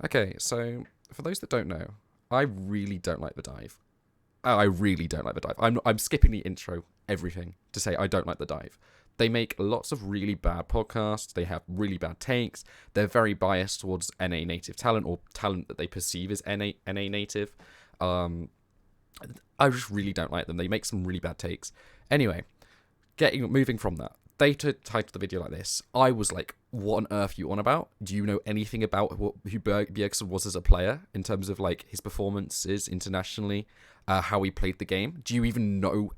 Okay, so for those that don't know, I really don't like the dive. I really don't like the dive. I'm skipping the intro, everything, to say I don't like the dive. They make lots of really bad podcasts. They have really bad takes. They're very biased towards NA native talent or talent that they perceive as NA native. Um, I just really don't like them. They make some really bad takes. Anyway, moving from that, they titled the video like this. I was like, what on earth are you on about? Do you know anything about who Bjergsen was as a player in terms of like his performances internationally, how he played the game? Do you even know?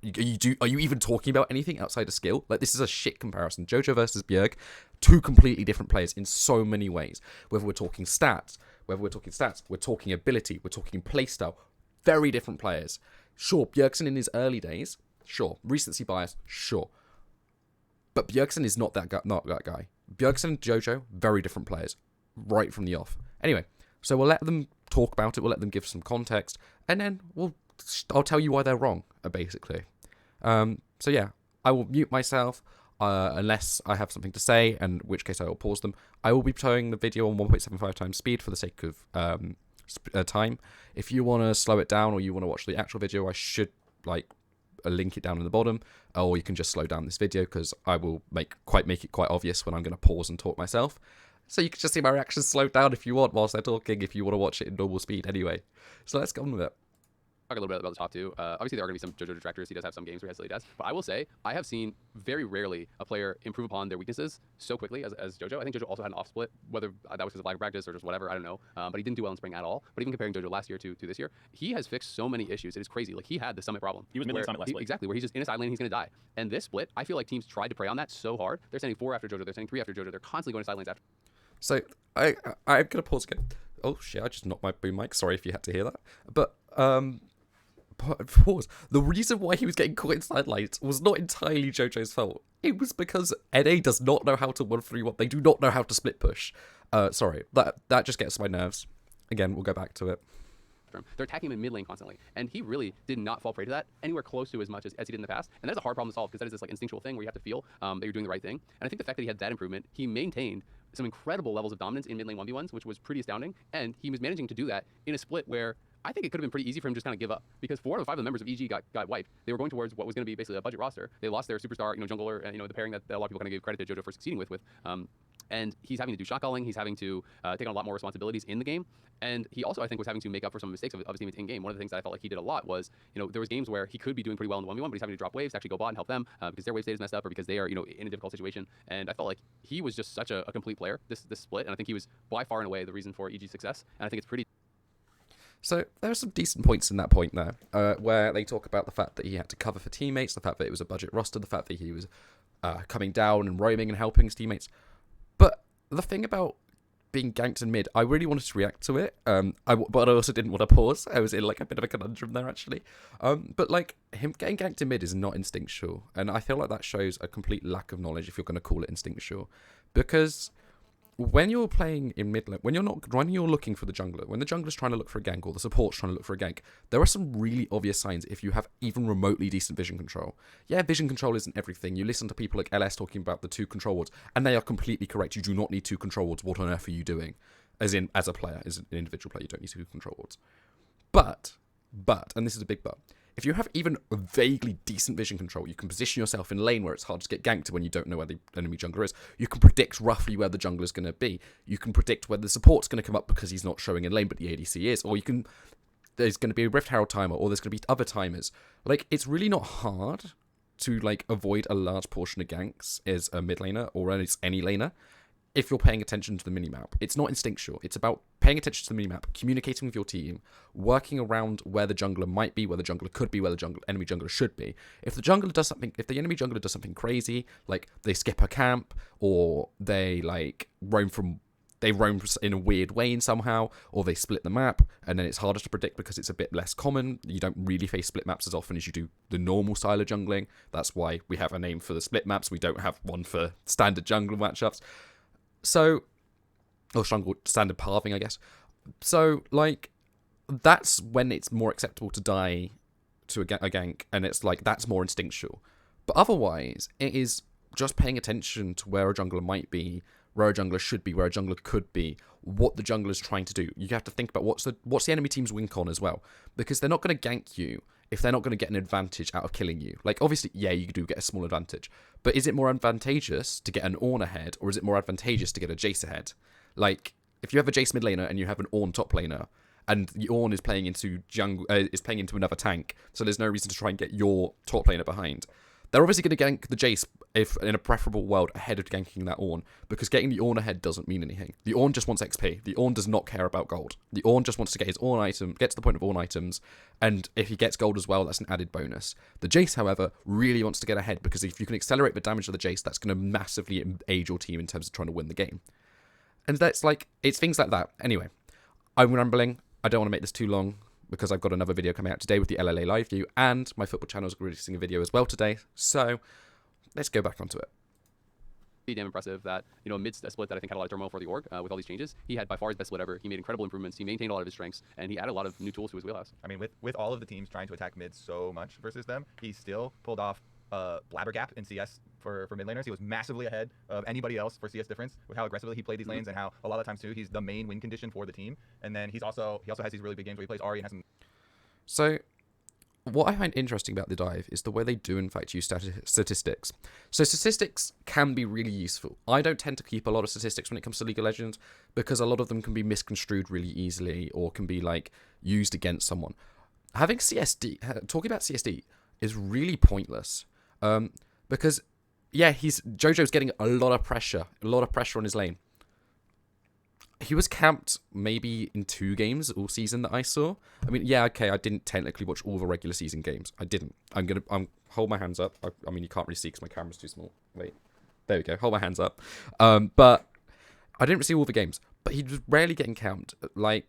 Are you even talking about anything outside of skill? Like, this is a shit comparison. Jojo versus Bjerg, two completely different players in so many ways. Whether we're talking stats, we're talking ability, we're talking playstyle. Very different players. Sure, Bjergsen in his early days, sure. Recency bias, sure. But Bjergsen is not that guy. Bjergsen and Jojo, very different players, right from the off. Anyway, so we'll let them talk about it. We'll let them give some context, and then I'll tell you why they're wrong, basically. So yeah, I will mute myself unless I have something to say, in which case I will pause them. I will be playing the video on 1.75 times speed for the sake of time. If you want to slow it down or you want to watch the actual video, I should link it down in the bottom, or you can just slow down this video because I will make it quite obvious when I'm going to pause and talk myself. So you can just see my reactions slowed down if you want whilst they're talking, if you want to watch it in normal speed anyway. So let's get on with it. Talk a little bit about the top two. Obviously, there are going to be some Jojo detractors. He does have some games where he has silly deaths. But I will say, I have seen very rarely a player improve upon their weaknesses so quickly as Jojo. I think Jojo also had an off split, whether that was because of lack of practice or just whatever, I don't know. But he didn't do well in spring at all. But even comparing Jojo last year to this year, he has fixed so many issues. It is crazy. Like, he had the summit problem. He was mid-lane summit last split. Exactly, where he's just in a side lane, he's going to die. And this split, I feel like teams tried to prey on that so hard. They're sending 4 after Jojo, they're sending 3 after Jojo. They're constantly going to side lanes after. So I'm going to pause again. Oh shit, I just knocked my boom mic. Sorry if you had to hear that. But pause. The reason why he was getting caught in sidelights was not entirely Jojo's fault. It was because NA does not know how to 1-3-1. They do not know how to split push. Sorry, that just gets my nerves. Again, we'll go back to it. They're attacking him in mid lane constantly, and he really did not fall prey to that anywhere close to as much as he did in the past. And that is a hard problem to solve because that is this like instinctual thing where you have to feel that you're doing the right thing. And I think the fact that he had that improvement, he maintained some incredible levels of dominance in mid lane 1v1s, which was pretty astounding. And he was managing to do that in a split where I think it could have been pretty easy for him to just kind of give up, because 4 out of 5 of the members of EG got wiped. They were going towards what was going to be basically a budget roster. They lost their superstar, jungler, and the pairing that a lot of people kind of give credit to Jojo for succeeding with. And he's having to do shot calling. He's having to take on a lot more responsibilities in the game. And he also, I think, was having to make up for some mistakes of his teammates in game. One of the things that I felt like he did a lot was, there was games where he could be doing pretty well in the 1v1, but he's having to drop waves to actually go bot and help them because their wave state is messed up or because they are, in a difficult situation. And I felt like he was just such a complete player this split. And I think he was by far and away the reason for EG's success. And I think it's pretty. So there are some decent points in that point there, where they talk about the fact that he had to cover for teammates, the fact that it was a budget roster, the fact that he was coming down and roaming and helping his teammates. But the thing about being ganked in mid, I really wanted to react to it, but I also didn't want to pause. I was in like a bit of a conundrum there, actually. But like, him getting ganked in mid is not instinctual, and I feel like that shows a complete lack of knowledge if you're going to call it instinctual, because when you're playing in mid lane, when you're looking for the jungler, when the jungler's trying to look for a gank or the support's trying to look for a gank, there are some really obvious signs if you have even remotely decent vision control. Yeah, vision control isn't everything. You listen to people like LS talking about the 2 control wards, and they are completely correct. You do not need 2 control wards. What on earth are you doing? As a player, as an individual player, you don't need 2 control wards. But, and this is a big but, if you have even vaguely decent vision control, you can position yourself in lane where it's hard to get ganked when you don't know where the enemy jungler is. You can predict roughly where the jungler is going to be. You can predict whether the support's going to come up because he's not showing in lane, but the ADC is. Or there's going to be a Rift Herald timer, or there's going to be other timers. Like, it's really not hard to, avoid a large portion of ganks as a mid laner, or as any laner, if you're paying attention to the minimap. It's not instinctual. It's about paying attention to the minimap, communicating with your team, working around where the jungler might be, where the jungler could be, where the enemy jungler should be. If the enemy jungler does something crazy, like they skip a camp, or they roam in a weird way somehow, or they split the map, and then it's harder to predict because it's a bit less common. You don't really face split maps as often as you do the normal style of jungling. That's why we have a name for the split maps. We don't have one for standard jungle matchups. So, or standard pathing, I guess. So, that's when it's more acceptable to die to a gank, and it's that's more instinctual. But otherwise, it is just paying attention to where a jungler might be, where a jungler should be, where a jungler could be, what the jungler is trying to do. You have to think about what's the enemy team's win con as well, because they're not going to gank you if they're not going to get an advantage out of killing you. Like, obviously, yeah, you do get a small advantage, but is it more advantageous to get an Ornn ahead, or is it more advantageous to get a Jace ahead? Like, if you have a Jace mid laner and you have an Ornn top laner, and the Ornn is playing into another tank, so there's no reason to try and get your top laner behind. They're obviously going to gank the Jace if in a preferable world ahead of ganking that Ornn, because getting the Ornn ahead doesn't mean anything. The Ornn just wants XP. The Ornn does not care about gold. The Ornn just wants to get his Ornn item, get to the point of Ornn items, and if he gets gold as well, that's an added bonus. The Jace, however, really wants to get ahead, because if you can accelerate the damage of the Jace, that's going to massively aid your team in terms of trying to win the game. And that's like, it's things like that. Anyway, I'm rambling. I don't want to make this too long, because I've got another video coming out today with the LLA live view, and my football channel is releasing a video as well today. So let's go back onto it. Damn impressive that, amidst a split that I think had a lot of turmoil for the org with all these changes, he had by far his best split ever. He made incredible improvements. He maintained a lot of his strengths, and he added a lot of new tools to his wheelhouse. I mean, with all of the teams trying to attack mid so much versus them, he still pulled off blabber gap in CS for mid laners. He was massively ahead of anybody else for CS difference with how aggressively he played these lanes, and how a lot of times too he's the main win condition for the team. And then he also has these really big games where he plays Ahri and has some. So what I find interesting about the dive is the way they do in fact use statistics. So statistics can be really useful. I don't tend to keep a lot of statistics when it comes to League of Legends, because a lot of them can be misconstrued really easily, or can be like used against someone. Having talking about CSD is really pointless. Because yeah, Jojo's getting a lot of pressure on his lane. He was camped maybe in 2 games all season that I saw. I mean, yeah, okay, I didn't technically watch all the regular season games. I didn't. I'm hold my hands up. I mean, you can't really see because my camera's too small. Wait, there we go. Hold my hands up. But I didn't see all the games. But he was rarely getting camped. And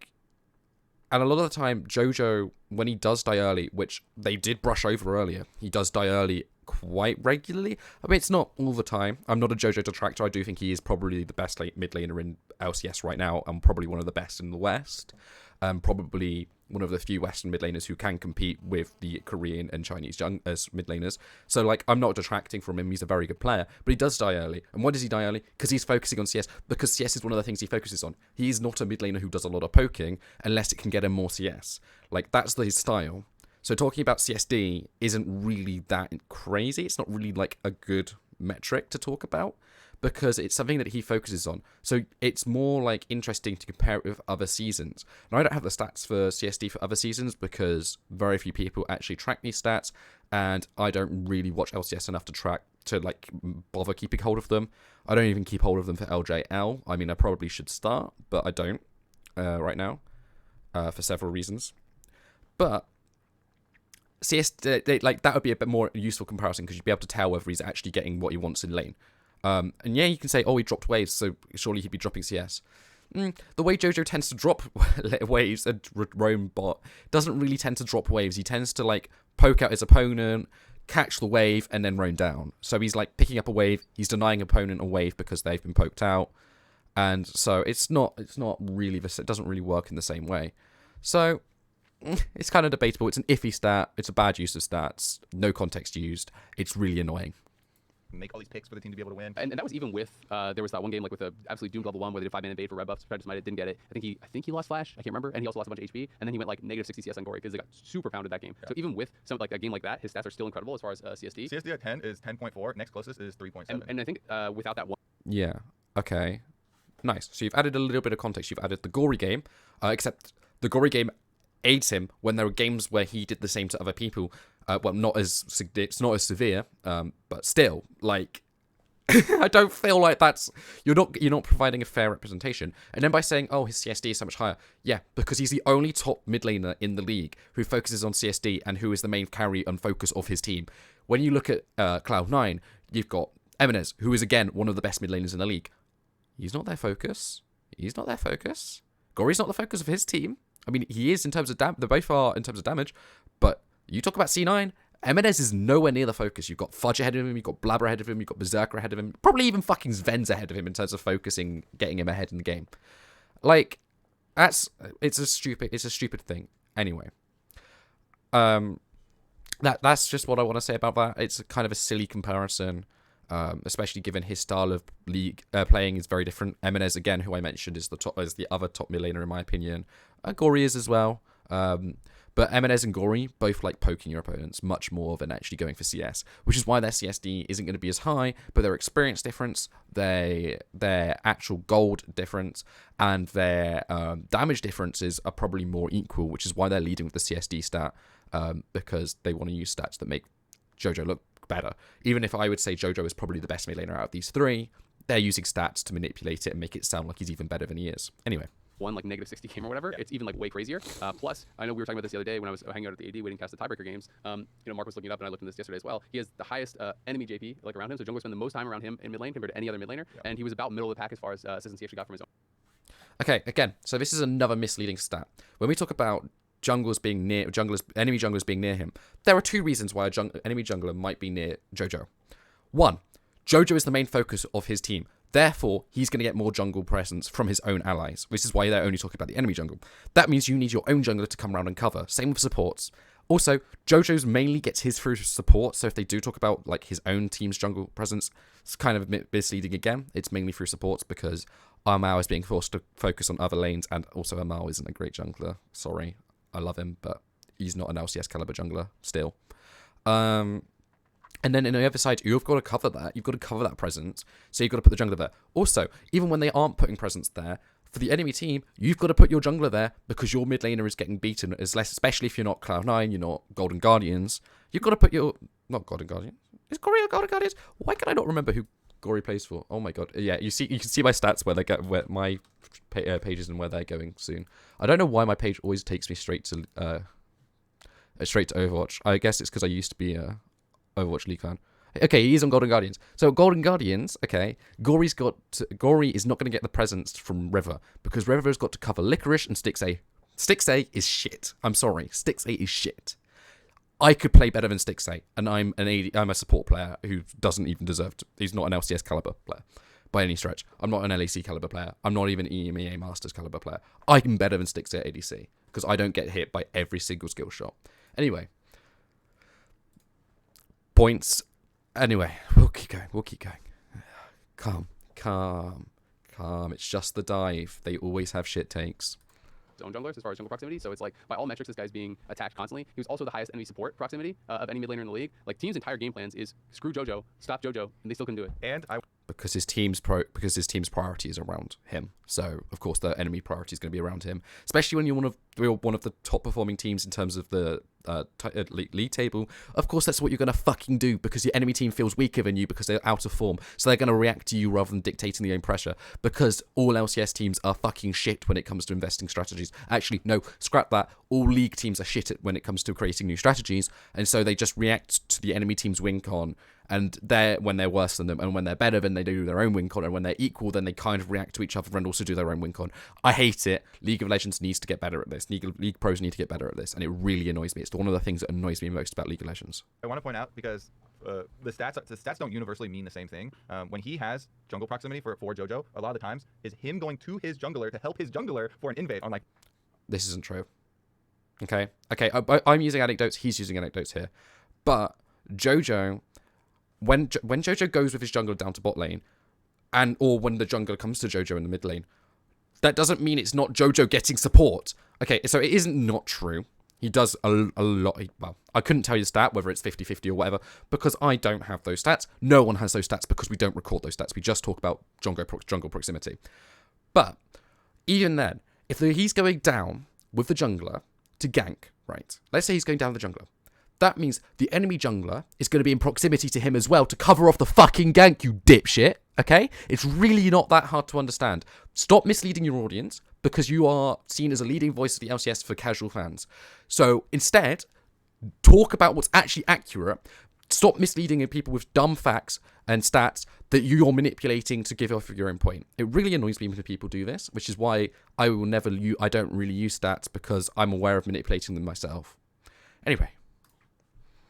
a lot of the time, Jojo, when he does die early, which they did brush over earlier, he does die early quite regularly. I mean, it's not all the time. I'm not a Jojo detractor. I do think he is probably the best mid laner in LCS right now, and probably one of the best in the West. Probably one of the few Western mid laners who can compete with the Korean and Chinese as mid laners. So, like, I'm not detracting from him. He's a very good player, but he does die early. And why does he die early? Because he's focusing on CS. Because CS is one of the things he focuses on. He is not a mid laner who does a lot of poking unless it can get him more CS. Like, that's his style. So talking about CSD isn't really that crazy. It's not really like a good metric to talk about, because it's something that he focuses on. So it's more like interesting to compare it with other seasons. Now, I don't have the stats for CSD for other seasons, because very few people actually track these stats, and I don't really watch LCS enough to bother keeping hold of them. I don't even keep hold of them for LJL. I mean, I probably should start, but I don't right now for several reasons. But CS, that would be a bit more useful comparison, because you'd be able to tell whether he's actually getting what he wants in lane. And yeah, you can say, oh, he dropped waves, so surely he'd be dropping CS. The way Jojo tends to drop waves and roam bot doesn't really tend to drop waves. He tends to poke out his opponent, catch the wave, and then roam down. So he's picking up a wave, he's denying opponent a wave because they've been poked out, and so it's not really it doesn't really work in the same way. So it's kind of debatable. It's an iffy stat. It's a bad use of stats. No context used. It's really annoying. Make all these picks for the team to be able to win. And that was even with there was that one game with a absolutely doomed level 1 where they did 5-man invade for red buffs. Predator Smite didn't get it. I think he lost flash. I can't remember. And he also lost a bunch of HP. And then he went negative 60 CS on Gory because they got super pounded that game. Yeah. So even with a game like that, his stats are still incredible as far as CSD. CSD at 10 is 10.4. Next closest is 3.7. And I think without that one. Yeah. Okay. Nice. So you've added a little bit of context. You've added the Gory game, except the Gory game aids him when there were games where he did the same to other people. It's not as severe, but still, I don't feel like you're not providing a fair representation. And then by saying, oh, his CSD is so much higher, yeah, because he's the only top mid laner in the league who focuses on CSD and who is the main carry and focus of his team. When you look at Cloud9, you've got Eminez, who is again one of the best mid laners in the league. He's not their focus. Gory's not the focus of his team. I mean, he is in terms of they both are in terms of damage, but you talk about C9, Eminez is nowhere near the focus. You've got Fudge ahead of him, you've got Blabber ahead of him, you've got Berserker ahead of him, probably even fucking Sven's ahead of him in terms of focusing, getting him ahead in the game. It's a stupid thing. Anyway, that's just what I want to say about that. It's kind of a silly comparison. especially given his style of league playing is very different. Eminez, again, who I mentioned, is the other top mid laner in my opinion. Gory is as well. But Eminez and Gory both like poking your opponents much more than actually going for CS, which is why their CSD isn't going to be as high, but their experience difference, their actual gold difference, and their damage differences are probably more equal, which is why they're leading with the CSD stat, because they want to use stats that make Jojo look better. Even if I would say Jojo is probably the best mid laner out of these three, they're using stats to manipulate it and make it sound like he's even better than he is. Anyway. One like negative 60 game or whatever, it's even like way crazier. Plus, I know we were talking about this the other day when I was hanging out at the AD waiting to cast the tiebreaker games. Mark was looking it up and I looked into this yesterday as well. He has the highest enemy JP like around him, so junglers spend the most time around him in mid lane compared to any other mid laner, and he was about middle of the pack as far as assists he actually got from his own. Okay, again, so this is another misleading stat. When we talk about enemy junglers being near him, there are two reasons why enemy jungler might be near Jojo. One, Jojo is the main focus of his team. Therefore, he's going to get more jungle presence from his own allies, which is why they're only talking about the enemy jungle. That means you need your own jungler to come around and cover. Same with supports. Also, Jojo's mainly gets his through support, so if they do talk about like his own team's jungle presence, it's kind of misleading again. It's mainly through supports because Armao is being forced to focus on other lanes, and also Armao isn't a great jungler. Sorry, I love him, but he's not an LCS caliber jungler still. And then on the other side, you've got to cover that. You've got to cover that presence. So you've got to put the jungler there. Also, even when they aren't putting presence there, for the enemy team, you've got to put your jungler there because your mid laner is getting beaten. Especially if you're not Cloud9, you're not Golden Guardians. You've got to put your... Not Golden Guardians. Is Gory a Golden Guardians? Why can I not remember who Gory plays for? Oh my god. Yeah, you can see my stats where my pages and where they're going soon. I don't know why my page always takes me straight to Overwatch. I guess it's because I used to be Overwatch League fan. Okay, he's on Golden Guardians. So Golden Guardians, okay, Gory is not going to get the presence from River because River's got to cover Licorice and Stixay. Stixay is shit. I'm sorry, Stixay is shit. I could play better than Stixay, and I'm a support player who doesn't even deserve to. He's not an LCS caliber player by any stretch. I'm not an LEC caliber player. I'm not even EMEA Masters caliber player. I'm better than Stixay at ADC because I don't get hit by every single skill shot. Anyway. Points. Anyway, we'll keep going. Calm. It's just the dive. They always have shit takes. His own junglers as far as jungle proximity, so it's like by all metrics this guy's being attacked constantly. He was also the highest enemy support proximity of any mid laner in the league. Like team's entire game plans is screw Jojo, stop Jojo, and they still can do it. And because his team's priority is around him. So of course the enemy priority is going to be around him, especially when you're one of the top performing teams in terms of the league table. Of course that's what you're going to fucking do because your enemy team feels weaker than you because they're out of form. So they're going to react to you rather than dictating their own pressure because all LCS teams are fucking shit when it comes to investing strategies. Actually, no, scrap that. All league teams are shit when it comes to creating new strategies, and so they just react to the enemy team's win con. And when they're worse than them, and when they're better, then they do their own win con, and when they're equal, then they kind of react to each other and also do their own win con. I hate it. League of Legends needs to get better at this. League pros need to get better at this, and it really annoys me. It's one of the things that annoys me most about League of Legends. I want to point out because the stats don't universally mean the same thing. When he has jungle proximity for Jojo, a lot of the times is him going to his jungler to help his jungler for an invade on like. This isn't true. Okay. I'm using anecdotes. He's using anecdotes here, but Jojo. When Jojo goes with his jungler down to bot lane, or when the jungler comes to Jojo in the mid lane, that doesn't mean it's not Jojo getting support. Okay, so it isn't not true. He does a lot. Well, I couldn't tell you the stat, whether it's 50-50 or whatever, because I don't have those stats. No one has those stats because we don't record those stats. We just talk about jungle proximity. But even then, if he's going down with the jungler to gank, right? Let's say he's going down with the jungler. That means the enemy jungler is going to be in proximity to him as well to cover off the fucking gank, you dipshit, okay? It's really not that hard to understand. Stop misleading your audience because you are seen as a leading voice of the LCS for casual fans. So instead, talk about what's actually accurate. Stop misleading people with dumb facts and stats that you're manipulating to give off your own point. It really annoys me when people do this, which is why I don't really use stats because I'm aware of manipulating them myself. Anyway.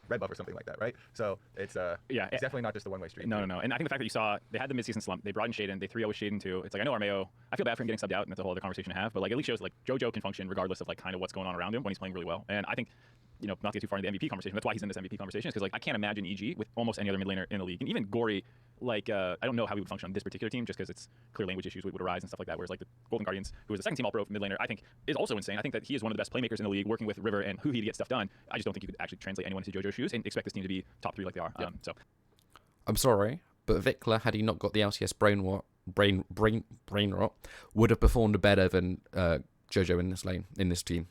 Red buff or something like that, right? So it's it's definitely not just a one-way street. No. And I think the fact that you saw they had the mid-season slump, they brought in Shaden, they 3-0 with Shaden too. It's like I know Armeo, I feel bad for him getting subbed out, and that's a whole other conversation to have. But like at least shows like Jojo can function regardless of like kind of what's going on around him when he's playing really well. And I think not to get too far into the MVP conversation. That's why he's in this MVP conversation, because like I can't imagine EG with almost any other mid laner in the league, and even Gory. Like I don't know how he would function on this particular team, just because it's clear language issues would arise and stuff like that. Whereas like the Golden Guardians, who is the second team All-Pro mid laner, I think is also insane. I think that he is one of the best playmakers in the league, working with River and Huhi to get stuff done. I just don't think you could actually translate anyone into Jojo's shoes and expect this team to be top 3 like they are. Yeah. So I'm sorry, but Vikla, had he not got the LCS brain rot, would have performed better than Jojo in this lane, in this team.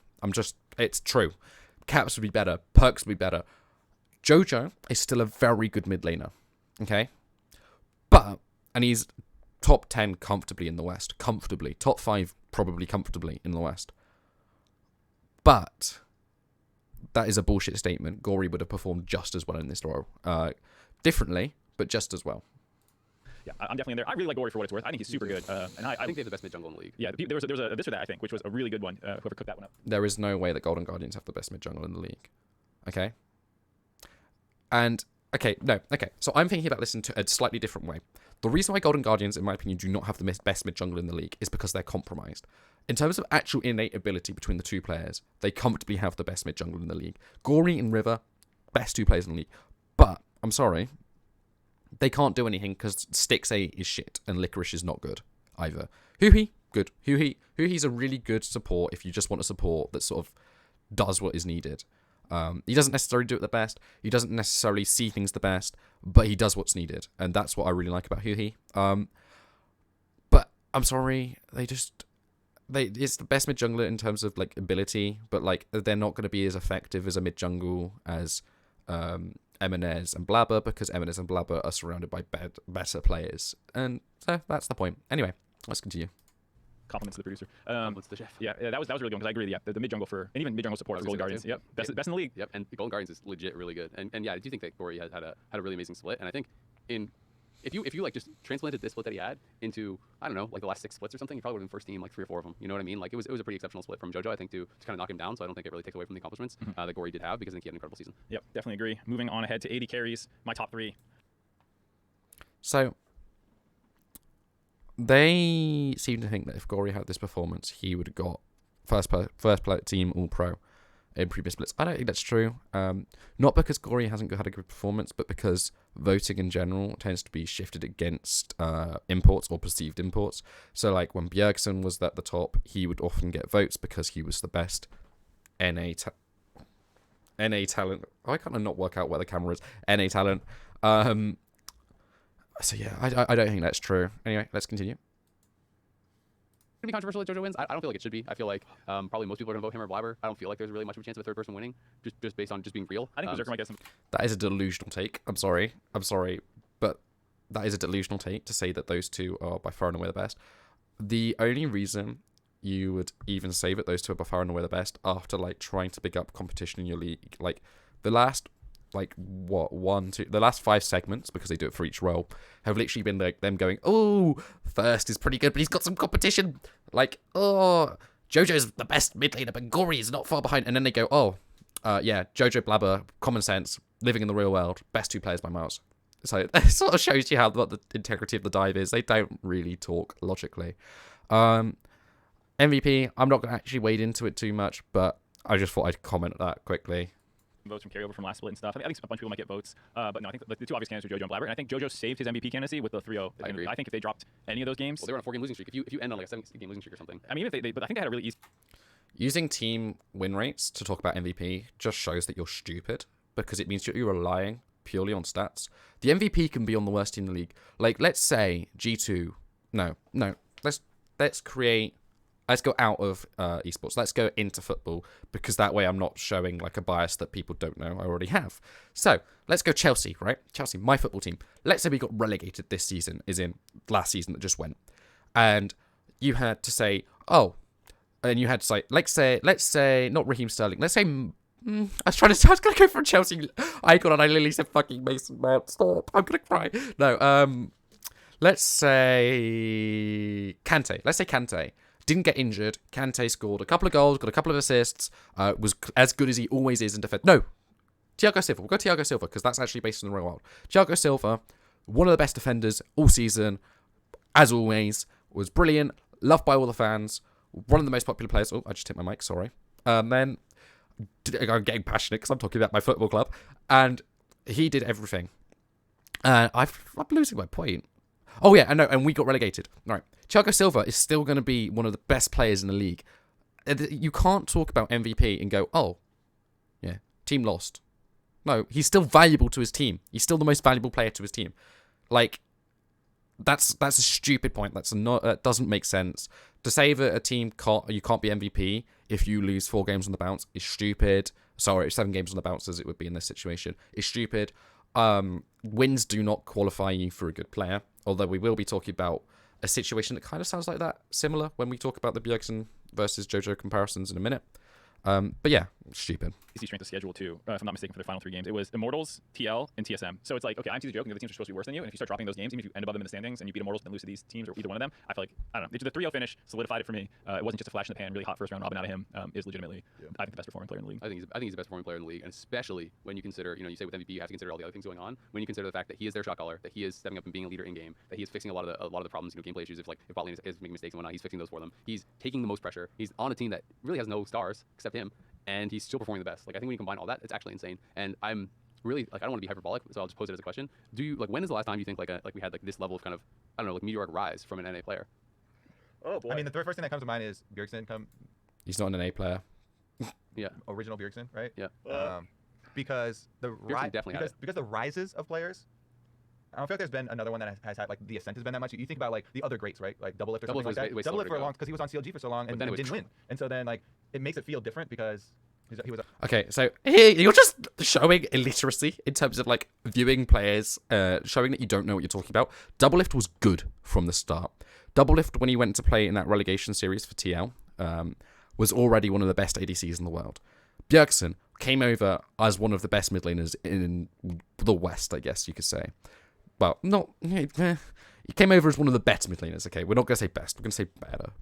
It's true. Caps would be better. Perks would be better. Jojo is still a very good mid laner. Okay? And he's top 10 comfortably in the West. Comfortably. Top 5 probably comfortably in the West. But that is a bullshit statement. Gory would have performed just as well in this role. Differently, but just as well. yeah, I'm definitely in there. I really like Gory for what it's worth. I think he's super good. And I think they have the best mid jungle in the league. Yeah, there was a this or that, I think, which was a really good one. Whoever cooked that one up. There is no way that Golden Guardians have the best mid jungle in the league. Okay? And, okay. So I'm thinking about this in a slightly different way. The reason why Golden Guardians, in my opinion, do not have the best mid jungle in the league is because they're compromised. In terms of actual innate ability between the two players, they comfortably have the best mid jungle in the league. Gory and River, best 2 players in the league. But, I'm sorry, they can't do anything because Styx A is shit and Licorice is not good either. Huhi, good. Huhi's a really good support if you just want a support that sort of does what is needed. He doesn't necessarily do it the best. He doesn't necessarily see things the best, but he does what's needed, and that's what I really like about Huhi. But I'm sorry, it's the best mid jungler in terms of like ability, but like they're not going to be as effective as a mid jungle as Eminez and Blabber, because Eminez and Blabber are surrounded by better players, and so that's the point. Anyway, let's continue. Compliments to the producer. Compliments to the chef. Yeah, that was really good because I agree. Yeah, the mid jungle and even mid jungle support of Golden Guardians. Yep, best in the league. Yep, and the Golden Guardians is legit really good. And yeah, I do think that Gory had a really amazing split. And I think if you like just transplanted this split that he had into, I don't know, like the last 6 splits or something, he probably would have been first team like 3 or 4 of them. You know what I mean? Like it was a pretty exceptional split from Jojo, I think, to kind of knock him down. So I don't think it really takes away from the accomplishments that Gory did have, because I think he had an incredible season. Yep, definitely agree. Moving on ahead to 80 carries, my top 3. So they seem to think that if Gory had this performance, he would have got first team All-Pro in previous splits. I don't think that's true. Not because Gory hasn't had a good performance, but because voting in general tends to be shifted against imports or perceived imports. So like when Bjergsen was at the top, he would often get votes because he was the best NA talent. Why can't I not work out where the camera is? NA talent. So yeah, I don't think that's true. Anyway, let's continue. It's gonna be controversial that Jojo wins. I don't feel like it should be. I feel like probably most people are gonna vote him or Blabber. I don't feel like there's really much of a chance of a third person winning, just based on just being real. I think Berserker might get some. That is a delusional take. I'm sorry, but that is a delusional take to say that those two are by far and away the best. The only reason you would even say that those two are by far and away the best after like trying to pick up competition in your league, like the last. Like the last 5 segments, because they do it for each role, have literally been like them going, oh, First is pretty good, but he's got some competition. Like, oh, Jojo's the best mid laner, but Gory is not far behind. And then they go, oh, yeah, Jojo, Blabber, common sense, living in the real world, best 2 players by miles. So it sort of shows you what the integrity of the dive is. They don't really talk logically. MVP, I'm not going to actually wade into it too much, but I just thought I'd comment that quickly. Votes from carryover from last split and stuff. I think a bunch of people might get votes, but no, I think the 2 obvious candidates are Jojo and Blabber, and I think Jojo saved his MVP candidacy with the 3-0. I agree. I think if they dropped any of those games, well, they were on a 4-game losing streak. If you end on like a 7-game losing streak or something. I mean, but I think they had a really easy. Using team win rates to talk about MVP just shows that you're stupid, because it means you're relying purely on stats. The MVP can be on the worst team in the league. Like, let's say G2. No. Let's go out of esports. Let's go into football, because that way I'm not showing like a bias that people don't know I already have. So let's go Chelsea, right? Chelsea, my football team. Let's say we got relegated this season, is in last season that just went, and you had to say, oh, and you had to say, let's say not Raheem Sterling. Let's say I was going to go for a Chelsea icon, and I literally said fucking Mason Mount. Stop, I'm gonna cry. No, let's say Kante. Let's say Kante didn't get injured. Kante scored a couple of goals, got a couple of assists, was as good as he always is in defense. No, Thiago Silva. We'll go Thiago Silva, because that's actually based in the real world. Thiago Silva, one of the best defenders all season, as always, was brilliant, loved by all the fans, one of the most popular players. Oh, I just hit my mic, sorry. Then I'm getting passionate because I'm talking about my football club, and he did everything. I'm losing my point. Oh yeah, I know, and we got relegated. Right, Thiago Silva is still going to be one of the best players in the league. You can't talk about MVP and go, oh, yeah, team lost. No, he's still valuable to his team. He's still the most valuable player to his team. Like, that's a stupid point. That doesn't make sense. To say that a team you can't be MVP if you lose 4 games on the bounce is stupid. Sorry, 7 games on the bounce as it would be in this situation is stupid. Wins do not qualify you for a good player. Although we will be talking about a situation that kind of sounds like that, similar when we talk about the Bjergsen versus Jojo comparisons in a minute. But yeah, stupid. DC strength of schedule too, if I'm not mistaken, for the final 3 games. It was Immortals, TL, and TSM. So it's like, okay, I'm teasing joking. The other teams are supposed to be worse than you, and if you start dropping those games, even if you end above them in the standings and you beat Immortals and lose to these teams or either one of them, I feel like, I don't know, the 3-0 finish solidified it for me. It wasn't just a flash in the pan, really hot first round robin out of him. Is legitimately, I think, the best performing player in the league. I think he's the best performing player in the league, and especially when you consider, you say with MVP you have to consider all the other things going on. When you consider the fact that he is their shot caller, that he is stepping up and being a leader in game, that he is fixing a lot of the problems, gameplay issues. If bot lane is making mistakes and whatnot, he's fixing those for them. He's taking the most pressure. He's on a team that really has no stars except him, and he's still performing the best. I think when you combine all that, it's actually insane. And I'm really I don't want to be hyperbolic, so I'll just pose it as a question. Do you when is the last time you think we had this level of kind of meteoric rise from an NA player? Oh boy. I mean, the first thing that comes to mind is Bjergsen. He's not an A player. Yeah. Original Bjergsen, right? Yeah. Because the because the rises of players. I don't feel like there's been another one that has had the ascent has been that much. You think about the other greats, right? Like Double Lift or something like that. Double Lift for a long because he was on CLG for so long and then didn't win, and so then it makes it feel different because he was. Okay, so here you're just showing illiteracy in terms of viewing players, showing that you don't know what you're talking about. Double Lift was good from the start. Double Lift, when he went to play in that relegation series for TL, was already one of the best ADCs in the world. Bjergsen came over as one of the best mid laners in the West, I guess you could say. Well, not... He came over as one of the better mid laners, okay? We're not going to say best, we're going to say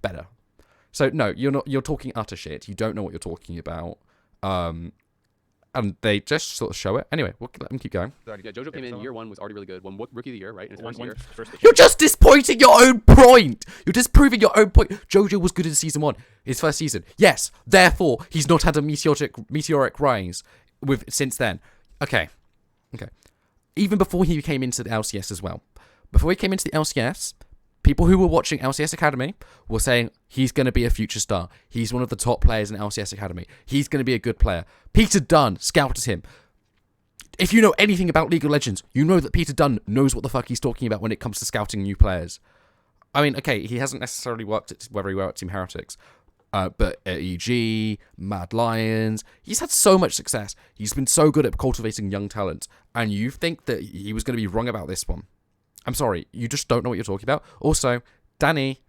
better. So, no, you're talking utter shit. You don't know what you're talking about. And they just sort of show it. Anyway, we'll let them keep going. Yeah, Jojo came in year 1, was already really good. Won Rookie of the Year, right? In his first year. You're just disappointing your own point. You're disproving your own point. Jojo was good in Season 1, his first season. Yes, therefore, he's not had a meteoric rise since then. Okay. Even before he came into the LCS as well. Before he came into the LCS, people who were watching LCS Academy were saying he's going to be a future star. He's one of the top players in LCS Academy. He's going to be a good player. Peter Dunn scouted him. If you know anything about League of Legends, you know that Peter Dunn knows what the fuck he's talking about when it comes to scouting new players. I mean, okay, he hasn't necessarily worked very well at Team Heretics, but at EG, Mad Lions, he's had so much success. He's been so good at cultivating young talent, and you think that he was going to be wrong about this one. I'm sorry, you just don't know what you're talking about. Also, Danny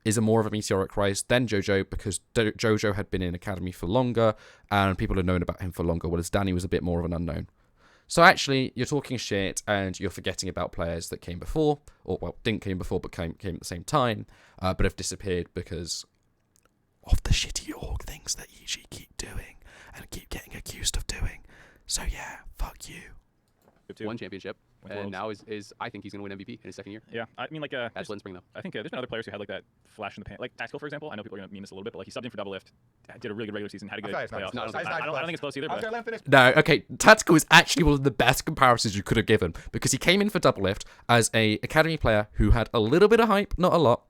is more of a meteoric rise than Jojo because Jojo had been in Academy for longer, and people had known about him for longer, whereas Danny was a bit more of an unknown. So actually, you're talking shit, and you're forgetting about players that came before, or, well, didn't came before, but came at the same time, but have disappeared because of the shitty org things that EG keep doing and keep getting accused of doing. So yeah, fuck you. One championship, and now is I think he's going to win MVP in his second year. Yeah, I mean, at Flint Spring, though. I think there's been other players who had that flash in the pan. Like Tactical, for example. I know people are going to meme this a little bit, but he subbed in for Double Lift, did a really good regular season, had a good playoffs. I don't think it's close either. But no, okay, Tactical is actually one of the best comparisons you could have given because he came in for Double Lift as a Academy player who had a little bit of hype, not a lot.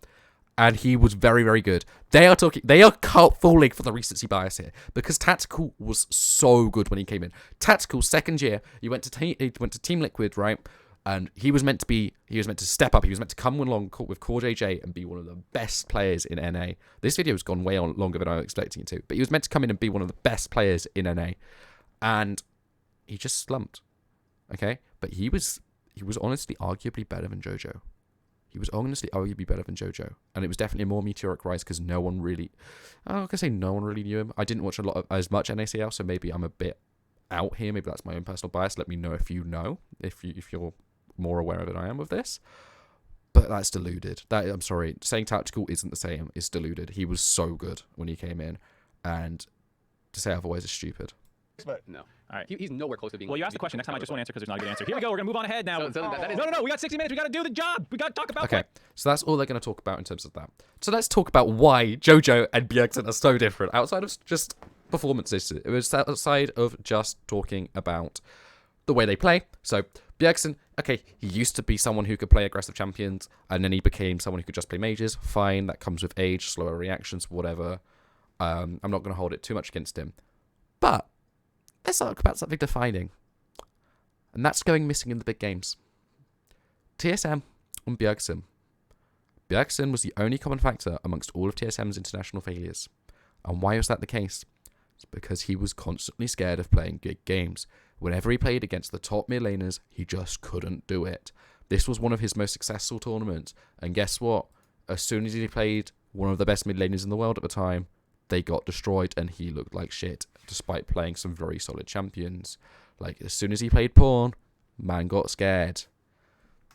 And he was very, very good. They are falling for the recency bias here because Tactical was so good when he came in. Tactical second year, he went to Team Liquid, right? And he was meant to step up. He was meant to come along with Core JJ and be one of the best players in NA. This video has gone way on longer than I was expecting it to, but he was meant to come in and be one of the best players in NA, and he just slumped. Okay, but he was honestly arguably better than Jojo. He was honestly arguably better than Jojo. And it was definitely a more meteoric rise because no one really knew him. I didn't watch as much NACL, so maybe I'm a bit out here. Maybe that's my own personal bias. Let me know if you know, if you're more aware of it than I am of this. But that's deluded. I'm sorry. Saying Tactical isn't the same. It's deluded. He was so good when he came in. And to say otherwise is stupid. No. All right. He's nowhere close to being. Well, you asked the question. Next time I just won't answer because there's not a good answer. Here we go. We're going to move on ahead now. No. We got 60 minutes. We got to do the job. We got to talk about Okay. So that's all they're going to talk about in terms of that. So let's talk about why Jojo and Bjergsen are so different outside of just performances. It was outside of just talking about the way they play. So Bjergsen, okay, he used to be someone who could play aggressive champions, and then he became someone who could just play mages. Fine, that comes with age, slower reactions, whatever. I'm not going to hold it too much against him. But let's talk about something defining. And that's going missing in the big games. TSM and Bjergsen. Bjergsen was the only common factor amongst all of TSM's international failures. And why was that the case? It's because he was constantly scared of playing big games. Whenever he played against the top mid laners, he just couldn't do it. This was one of his most successful tournaments. And guess what? As soon as he played one of the best mid laners in the world at the time, they got destroyed and he looked like shit, despite playing some very solid champions. Like, as soon as he played Pawn, man got scared.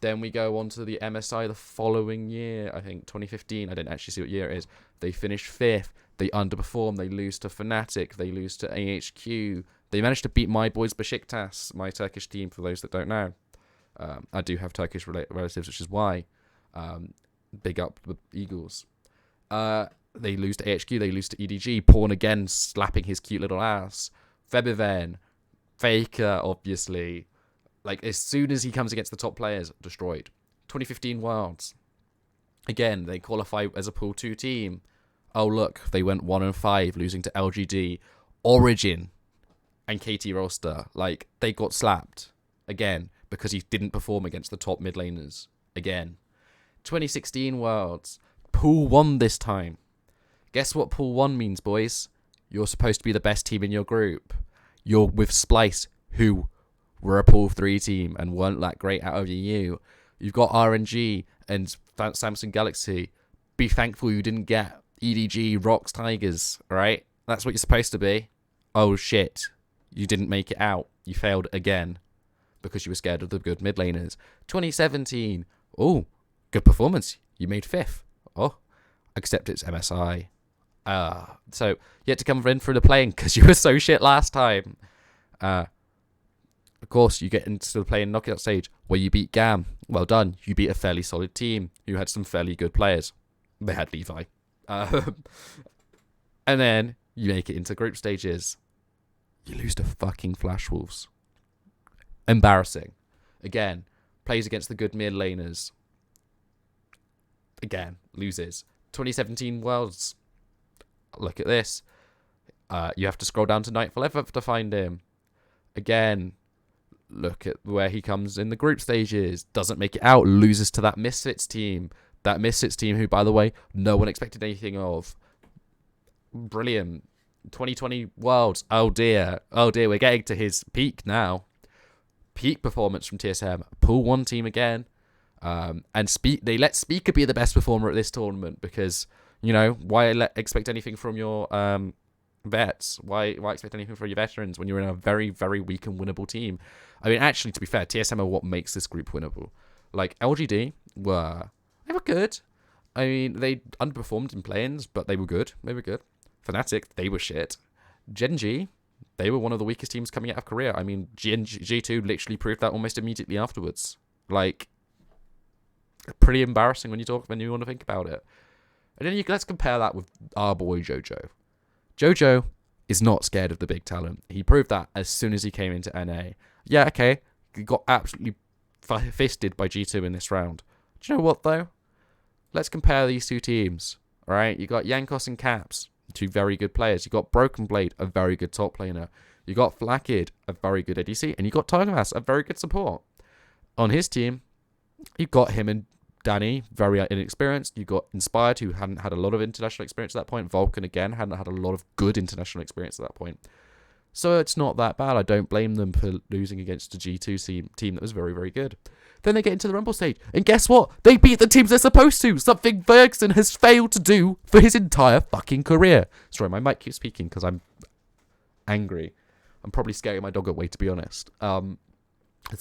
Then we go on to the MSI the following year, I think 2015. I didn't actually see what year it is. They finished 5th. They underperform. They lose to Fnatic. They lose to AHQ. They managed to beat my boys Besiktas, my Turkish team, for those that don't know. I do have Turkish relatives, which is why. Big up the Eagles. They lose to AHQ. They lose to EDG. Pawn again slapping his cute little ass. Febiven. Faker, obviously. Like, as soon as he comes against the top players, destroyed. 2015 Worlds. Again, they qualify as a Pool 2 team. Oh, look, they went 1-5, losing to LGD, Origin, and KT Rolster. Like, they got slapped. Again, because he didn't perform against the top mid laners. Again. 2016 Worlds. Pool 1 this time. Guess what Pool 1 means, boys? You're supposed to be the best team in your group. You're with Splice, who were a Pool 3 team and weren't that great out of the EU. You've got RNG and Samsung Galaxy. Be thankful you didn't get EDG, Rocks, Tigers, right? That's what you're supposed to be. Oh shit. You didn't make it out. You failed again because you were scared of the good mid laners. 2017. Oh, good performance. You made 5th. Oh, except it's MSI. So you had to come in for the playing because you were so shit last time. Of course, you get into the playing knockout stage where you beat GAM. Well done. You beat a fairly solid team who had some fairly good players. They had Levi. And then you make it into group stages. You lose to fucking Flash Wolves. Embarrassing. Again, plays against the good mid laners. Again, loses. 2017 Worlds. Look at this. You have to scroll down to Nightfall Effort to find him. Again, look at where he comes in the group stages. Doesn't make it out. Loses to that Misfits team. That Misfits team who, by the way, no one expected anything of. Brilliant. 2020 Worlds. Oh dear. Oh dear. We're getting to his peak now. Peak performance from TSM. Pool 1 team again. And they let Speaker be the best performer at this tournament because, you know, why expect anything from your vets? Why expect anything from your veterans when you're in a very, very weak and winnable team? I mean, actually, to be fair, TSM are what makes this group winnable. Like, LGD were good. I mean, they underperformed in play-ins, but they were good. Fnatic, they were shit. Gen.G, they were one of the weakest teams coming out of Korea. I mean, G2 literally proved that almost immediately afterwards. Like, pretty embarrassing when you want to think about it. And then let's compare that with our boy Jojo. Jojo is not scared of the big talent. He proved that as soon as he came into NA. Yeah, okay, he got absolutely fisted by G2 in this round. Do you know what, though? Let's compare these two teams, all right? You got Yankos and Caps, two very good players. You got Broken Blade, a very good top laner. You got Flackid, a very good ADC. And you got Targamas, a very good support. On his team, you got him and Danny, very inexperienced. You got Inspired, who hadn't had a lot of international experience at that point. Vulcan, again, hadn't had a lot of good international experience at that point. So it's not that bad. I don't blame them for losing against a G2 team that was very, very good. Then they get into the Rumble stage. And guess what? They beat the teams they're supposed to. Something Bjergsen has failed to do for his entire fucking career. Sorry, my mic keeps speaking because I'm angry. I'm probably scaring my dog away, to be honest. So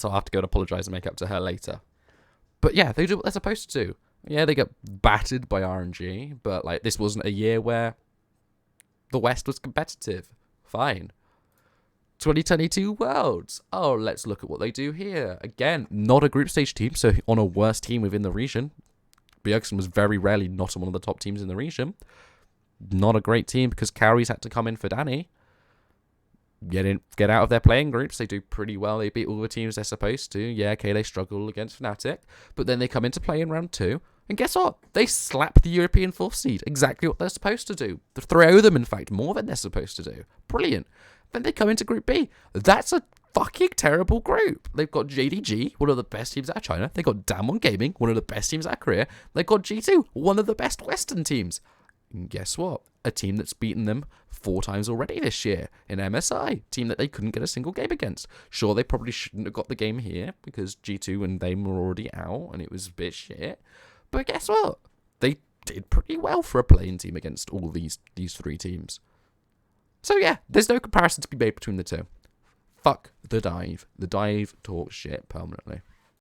I'll have to go and apologise and make up to her later. But yeah, they do what they're supposed to do. Yeah, they get battered by RNG, but like this wasn't a year where the West was competitive. Fine. 2022 Worlds. Oh, let's look at what they do here. Again, not a group stage team, so on a worse team within the region. Bjergsen was very rarely not on one of the top teams in the region. Not a great team because carries had to come in for Danny. get out of their playing groups. They do pretty well. They beat all the teams they're supposed to. Yeah, okay, they struggle against Fnatic, but then they come into play in round 2, and guess what? They slap the European 4th seed. Exactly what they're supposed to do. They throw them, in fact, more than they're supposed to do. Brilliant. Then they come into Group B. That's a fucking terrible group. They've got JDG, one of the best teams out of China. They've got Damwon Gaming, one of the best teams out of Korea. They've got G2, one of the best Western teams. And guess what? A team that's beaten them 4 times already this year in MSI. Team that they couldn't get a single game against. Sure, they probably shouldn't have got the game here because G2 and they were already out and it was a bit shit. But guess what? They did pretty well for a playing team against all these 3 teams. So yeah, there's no comparison to be made between the two. Fuck the dive. The dive talks shit permanently.